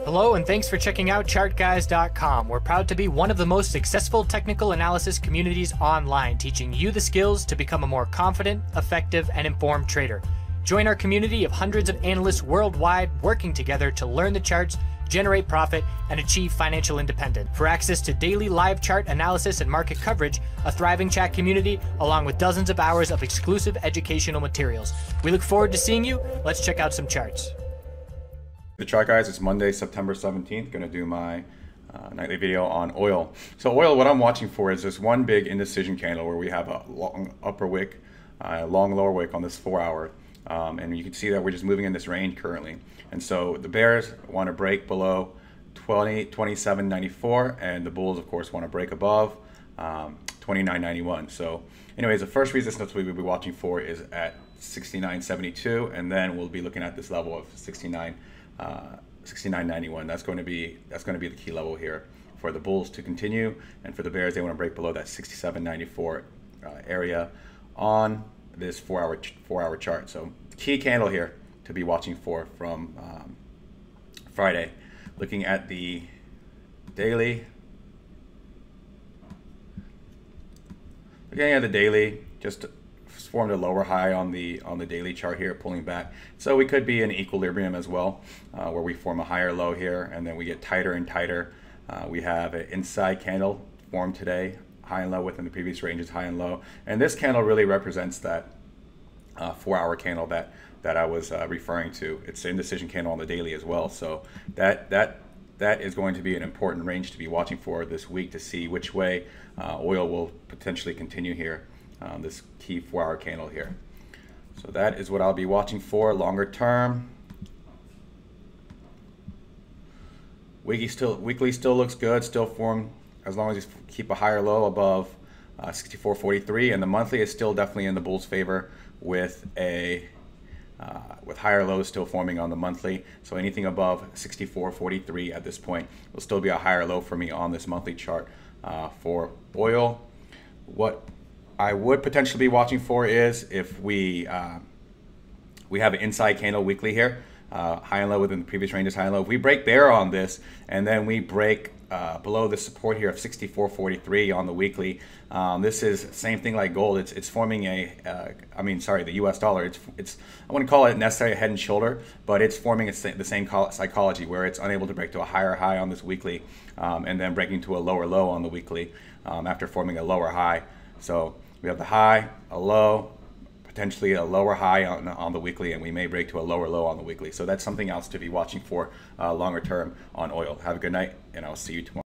Hello and thanks for checking out ChartGuys.com. We're proud to be one of the most successful technical analysis communities online, teaching you the skills to become a more confident, effective, and informed trader. Join our community of hundreds of analysts worldwide working together to learn the charts, generate profit, and achieve financial independence. For access to daily live chart analysis and market coverage, a thriving chat community, along with dozens of hours of exclusive educational materials. We look forward to seeing you. Let's check out some charts. The chart guys, it's Monday, September 17th. Going to do my nightly video on oil. So oil, what I'm watching for is this one big indecision candle where we have a long upper wick, long lower wick on this 4 hour. And you can see that we're just moving in this range currently. And so the bears want to break below 27.94, and the bulls, of course, want to break above 29.91. So anyways, the first resistance we will be watching for is at 69.72, and then we'll be looking at this level of 69.91. That's going to be the key level here for the bulls to continue, and for the bears, they want to break below that 67.94 area on this 4 hour chart. So key candle here to be watching for from Friday. Looking at the daily, just formed a lower high on the daily chart here, pulling back. So we could be in equilibrium as well, where we form a higher low here and then we get tighter and tighter. We have an inside candle formed today, high and low within the previous ranges, high and low, and this candle really represents that 4 hour candle that I was referring to. It's the indecision candle on the daily as well. So that is going to be an important range to be watching for this week to see which way oil will potentially continue here. This key 4 hour candle here. So that is what I'll be watching for longer term. Weekly still looks good, still form as long as you keep a higher low above 64.43, and the monthly is still definitely in the bulls' favor with higher lows still forming on the monthly. So anything above 64.43 at this point will still be a higher low for me on this monthly chart for oil. What I would potentially be watching for is if we have an inside candle weekly here, high and low within the previous ranges, high and low. If we break there on this and then we break below the support here of 64.43 on the weekly, this is the same thing like gold. It's forming the US dollar. It's I wouldn't call it necessarily a head and shoulder, but it's forming the same psychology where it's unable to break to a higher high on this weekly, and then breaking to a lower low on the weekly after forming a lower high. So we have the high, a low, potentially a lower high on the weekly, and we may break to a lower low on the weekly. So that's something else to be watching for longer term on oil. Have a good night, and I'll see you tomorrow.